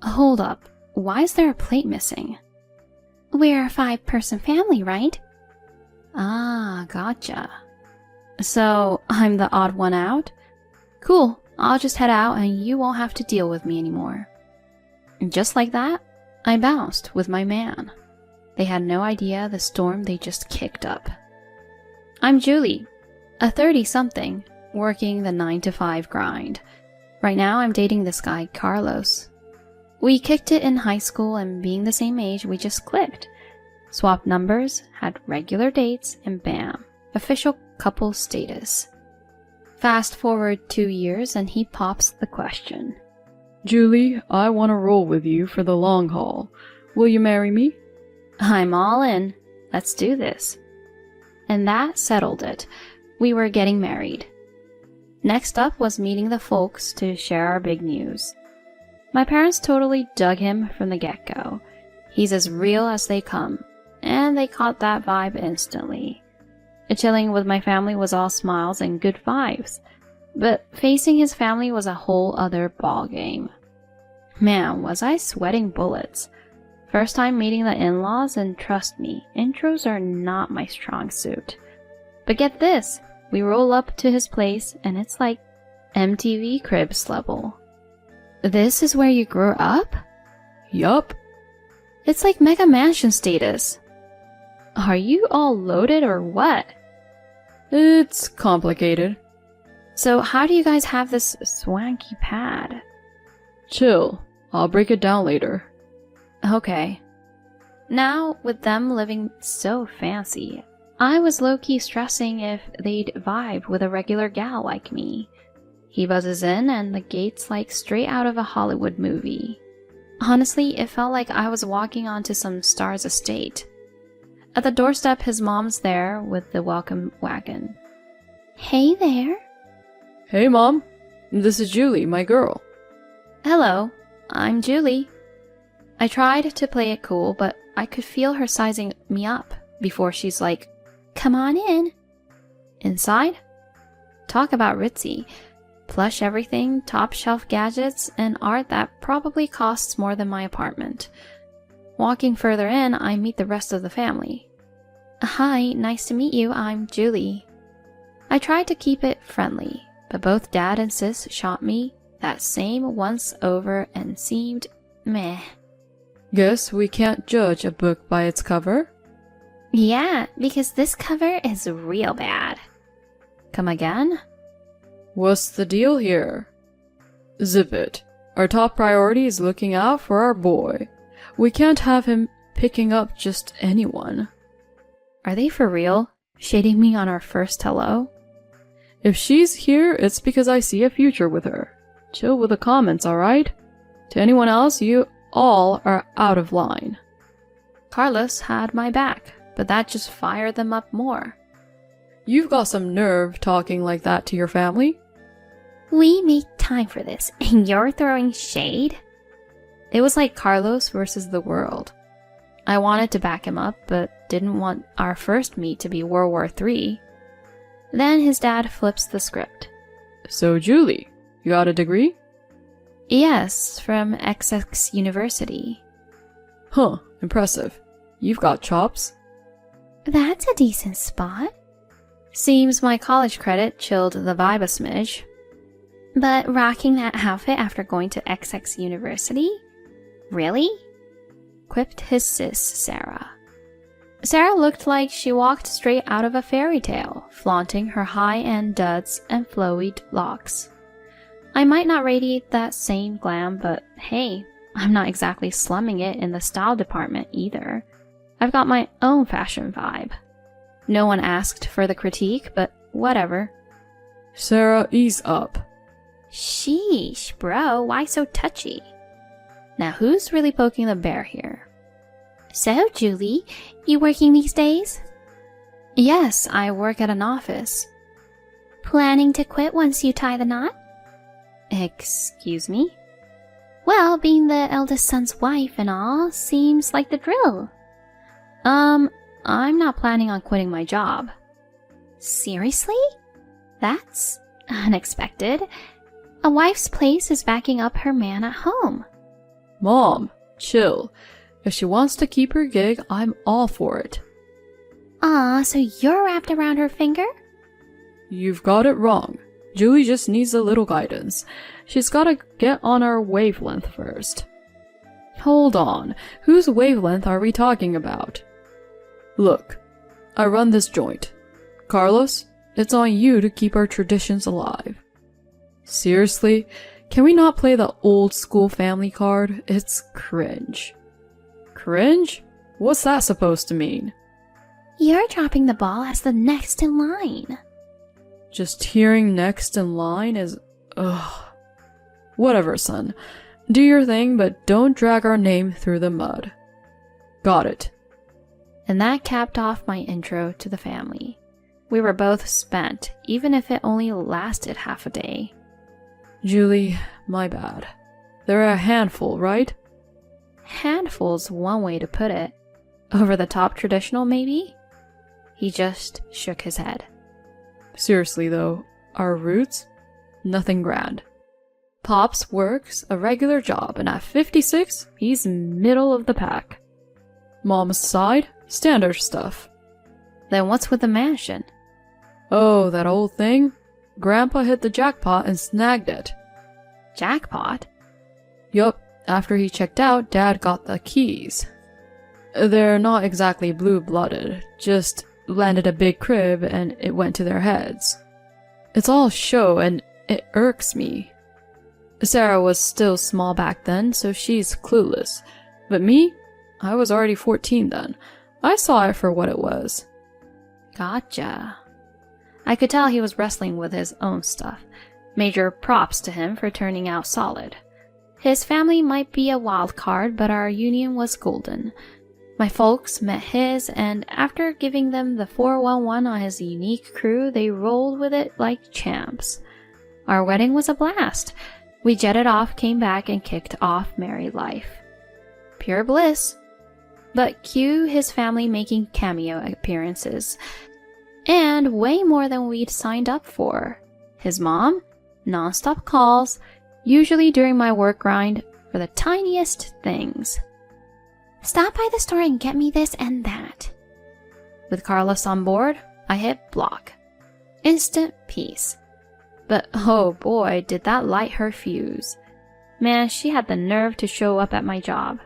Hold up, why is there a plate missing? We're a 5-person family, right? Ah, gotcha. So, I'm the odd one out? Cool, I'll just head out and you won't have to deal with me anymore. And just like that, I bounced with my man. They had no idea the storm they just kicked up. I'm Julie, a 30-something, working the 9-to-5 grind. Right now I'm dating this guy, Carlos. We kicked it in high school, and being the same age, we just clicked. Swapped numbers, had regular dates, and bam, official couple status. Fast forward 2 years and he pops the question. Julie, I want to roll with you for the long haul. Will you marry me? I'm all in. Let's do this. And that settled it. We were getting married. Next up was meeting the folks to share our big news. My parents totally dug him from the get-go. He's as real as they come, and they caught that vibe instantly. Chilling with my family was all smiles and good vibes, but facing his family was a whole other ballgame. Man, was I sweating bullets. First time meeting the in-laws, and trust me, intros are not my strong suit. But get this, we roll up to his place and it's like MTV Cribs level. This is where you grew up? Yup. It's like Mega Mansion status. Are you all loaded or what? It's complicated. So how do you guys have this swanky pad? Chill. I'll break it down later. Okay. Now, with them living so fancy, I was low-key stressing if they'd vibe with a regular gal like me. He buzzes in and the gate's like straight out of a Hollywood movie. Honestly, it felt like I was walking onto some star's estate. At the doorstep, his mom's there with the welcome wagon. Hey there. Hey, Mom. This is Julie, my girl. Hello, I'm Julie. I tried to play it cool, but I could feel her sizing me up before she's like, Come on in. Inside? Talk about ritzy. Plush everything, top shelf gadgets, and art that probably costs more than my apartment. Walking further in, I meet the rest of the family. Hi, nice to meet you. I'm Julie. I tried to keep it friendly, but both Dad and Sis shot me that same once over and seemed meh. Guess we can't judge a book by its cover? Yeah, because this cover is real bad. Come again? What's the deal here? Zip it. Our top priority is looking out for our boy. We can't have him picking up just anyone. Are they for real? Shading me on our first hello? If she's here, it's because I see a future with her. Chill with the comments, alright? To anyone else, you all are out of line. Carlos had my back, but that just fired them up more. You've got some nerve talking like that to your family. We make time for this, and you're throwing shade? It was like Carlos versus the world. I wanted to back him up, but didn't want our first meet to be World War III. Then his dad flips the script. So, Julie, you got a degree? Yes, from XX University. Huh, impressive. You've got chops. That's a decent spot. Seems my college credit chilled the vibe a smidge. But rocking that outfit after going to XX University? Really? Quipped his sis, Sarah. Sarah looked like she walked straight out of a fairy tale, flaunting her high-end duds and flowy locks. I might not radiate that same glam, but hey, I'm not exactly slumming it in the style department either. I've got my own fashion vibe. No one asked for the critique, but whatever. Sarah, ease up. Sheesh, bro, why so touchy? Now who's really poking the bear here? So, Julie, you working these days? Yes, I work at an office. Planning to quit once you tie the knot? Excuse me? Well, being the eldest son's wife and all seems like the drill. I'm not planning on quitting my job. Seriously? That's unexpected. A wife's place is backing up her man at home. Mom, chill. If she wants to keep her gig, I'm all for it. Aw, so you're wrapped around her finger? You've got it wrong. Julie just needs a little guidance. She's gotta get on our wavelength first. Hold on, whose wavelength are we talking about? Look, I run this joint. Carlos, it's on you to keep our traditions alive. Seriously, can we not play the old school family card? It's cringe. Cringe? What's that supposed to mean? You're dropping the ball as the next in line. Just hearing next in line is... ugh. Whatever, son. Do your thing, but don't drag our name through the mud. Got it. And that capped off my intro to the family. We were both spent, even if it only lasted half a day. Julie, my bad. They're a handful, right? Handful's one way to put it. Over the top traditional, maybe? He just shook his head. Seriously though, our roots? Nothing grand. Pops works a regular job, and at 56, he's middle of the pack. Mom's side? Standard stuff. Then what's with the mansion? Oh, that old thing? Grandpa hit the jackpot and snagged it. Jackpot? Yup, after he checked out, Dad got the keys. They're not exactly blue-blooded, just landed a big crib and it went to their heads. It's all show and it irks me. Sarah was still small back then, so she's clueless. But me? I was already 14 then. I saw it for what it was. Gotcha. I could tell he was wrestling with his own stuff. Major props to him for turning out solid. His family might be a wild card, but our union was golden. My folks met his, and after giving them the 411 on his unique crew, they rolled with it like champs. Our wedding was a blast. We jetted off, came back, and kicked off married life. Pure bliss. But cue his family making cameo appearances. And way more than we'd signed up for. His mom, non-stop calls, usually during my work grind, for the tiniest things. Stop by the store and get me this and that. With Carlos on board, I hit block. Instant peace. But oh boy, did that light her fuse. Man, she had the nerve to show up at my job.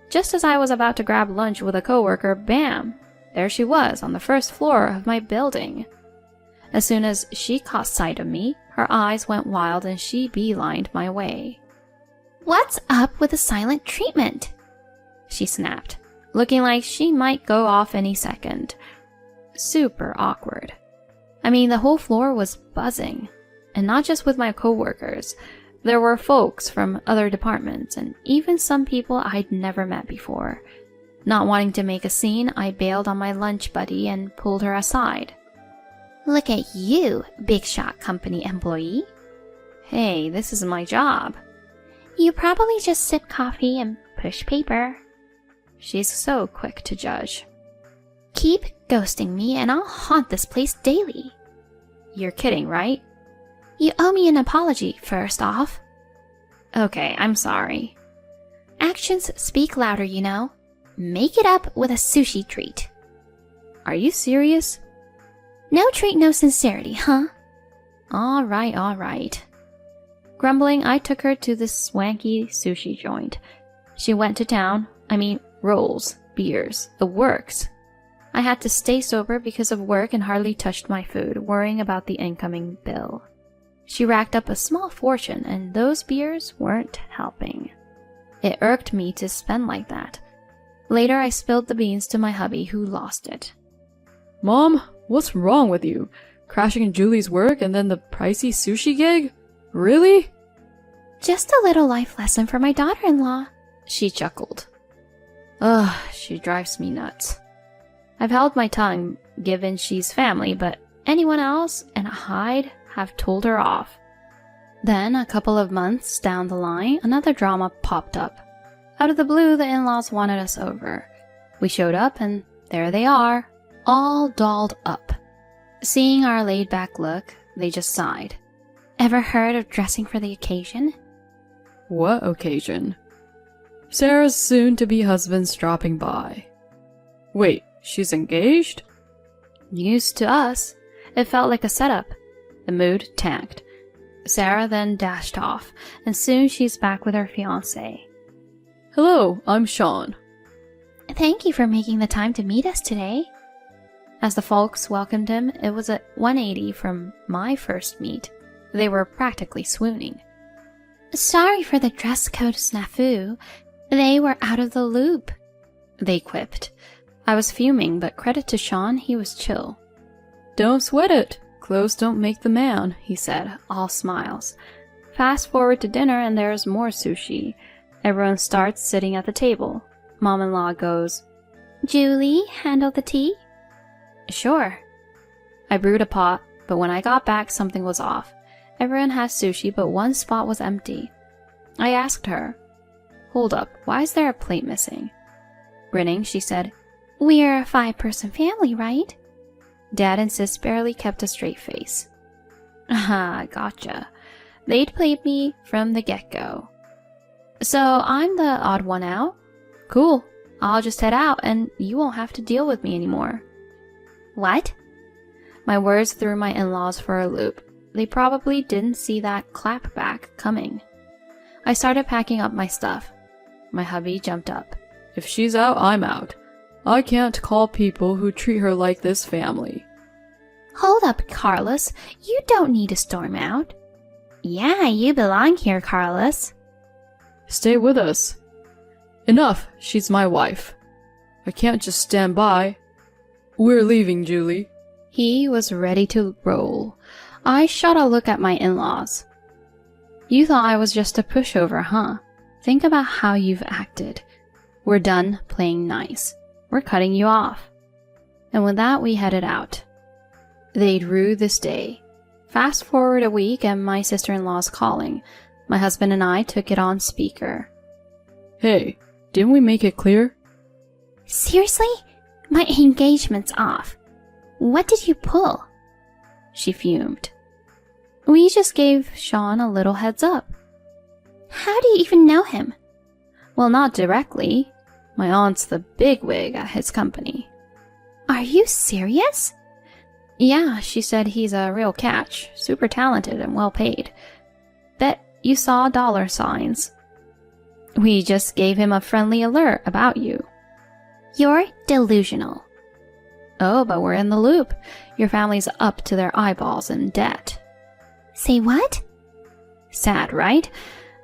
Just as I was about to grab lunch with a coworker, bam! There she was on the first floor of my building. As soon as she caught sight of me, her eyes went wild and she beelined my way. What's up with the silent treatment? She snapped, looking like she might go off any second. Super awkward. I mean, the whole floor was buzzing. And not just with my coworkers. There were folks from other departments and even some people I'd never met before. Not wanting to make a scene, I bailed on my lunch buddy and pulled her aside. Look at you, big shot company employee. Hey, this is my job. You probably just sip coffee and push paper. She's so quick to judge. Keep ghosting me and I'll haunt this place daily. You're kidding, right? You owe me an apology, first off. Okay, I'm sorry. Actions speak louder, you know. Make it up with a sushi treat. Are you serious? No treat, no sincerity, huh? Alright. Grumbling, I took her to this swanky sushi joint. She went to town. Rolls, beers, the works. I had to stay sober because of work and hardly touched my food, worrying about the incoming bill. She racked up a small fortune, and those beers weren't helping. It irked me to spend like that. Later, I spilled the beans to my hubby, who lost it. Mom, what's wrong with you? Crashing in Julie's work and then the pricey sushi gig? Really? Just a little life lesson for my daughter-in-law. She chuckled. Ugh, she drives me nuts. I've held my tongue, given she's family, but anyone else, and I'd have told her off. Then, a couple of months down the line, another drama popped up. Out of the blue, the in-laws wanted us over. We showed up, and there they are, all dolled up. Seeing our laid-back look, they just sighed. Ever heard of dressing for the occasion? What occasion? Sarah's soon-to-be husband's dropping by. Wait, she's engaged? News to us. It felt like a setup. The mood tanked. Sarah then dashed off, and soon she's back with her fiancé. Hello, I'm Sean. Thank you for making the time to meet us today. As the folks welcomed him, it was a 180 from my first meet. They were practically swooning. Sorry for the dress code snafu. They were out of the loop, they quipped. I was fuming, but credit to Sean, he was chill. Don't sweat it. Clothes don't make the man, he said, all smiles. Fast forward to dinner and there's more sushi. Everyone starts sitting at the table. Mom-in-law goes, Julie, handle the tea? Sure. I brewed a pot, but when I got back something was off. Everyone has sushi, but one spot was empty. I asked her, hold up, why is there a plate missing? Grinning, she said, We're a 5-person family, right? Dad and Sis barely kept a straight face. Ah, gotcha. They'd played me from the get-go. So I'm the odd one out? Cool. I'll just head out and you won't have to deal with me anymore. What? My words threw my in-laws for a loop. They probably didn't see that clapback coming. I started packing up my stuff. My hubby jumped up. If she's out, I'm out. I can't call people who treat her like this family. Hold up, Carlos. You don't need to storm out. Yeah, you belong here, Carlos. Stay with us. Enough, she's my wife. I can't just stand by. We're leaving, Julie. He was ready to roll. I shot a look at my in-laws. You thought I was just a pushover, huh? Think about how you've acted. We're done playing nice. We're cutting you off. And with that, we headed out. They'd rue this day. Fast forward a week and my sister-in-law's calling. My husband and I took it on speaker. Hey, didn't we make it clear? Seriously? My engagement's off. What did you pull? She fumed. We just gave Sean a little heads up. How do you even know him? Well, not directly. My aunt's the bigwig at his company. Are you serious? Yeah, she said he's a real catch, super talented and well paid. Bet you saw dollar signs. We just gave him a friendly alert about you. You're delusional. Oh, but we're in the loop. Your family's up to their eyeballs in debt. Say what? Sad, right?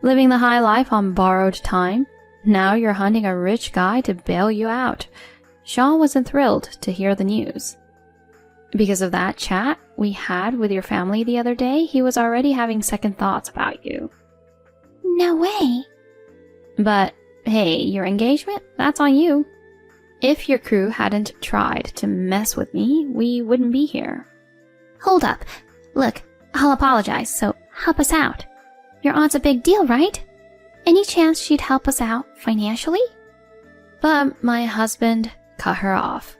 Living the high life on borrowed time. Now you're hunting a rich guy to bail you out. Sean wasn't thrilled to hear the news. Because of that chat we had with your family the other day, he was already having second thoughts about you. No way. But, hey, your engagement? That's on you. If your crew hadn't tried to mess with me, we wouldn't be here. Hold up. Look, I'll apologize, so help us out. Your aunt's a big deal, right? Any chance she'd help us out financially? But my husband cut her off.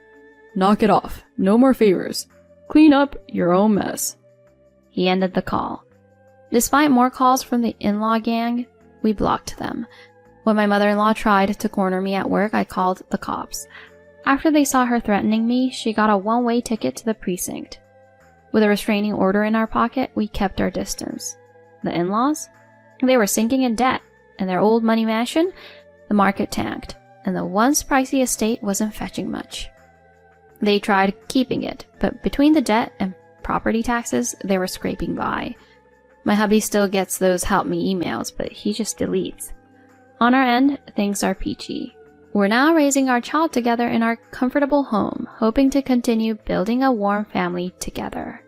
Knock it off. No more favors. Clean up your own mess. He ended the call. Despite more calls from the in-law gang, we blocked them. When my mother-in-law tried to corner me at work, I called the cops. After they saw her threatening me, she got a one-way ticket to the precinct. With a restraining order in our pocket, we kept our distance. The in-laws? They were sinking in debt, and their old money mansion, the market tanked, and the once pricey estate wasn't fetching much. They tried keeping it, but between the debt and property taxes, they were scraping by. My hubby still gets those help me emails, but he just deletes. On our end, things are peachy. We're now raising our child together in our comfortable home, hoping to continue building a warm family together.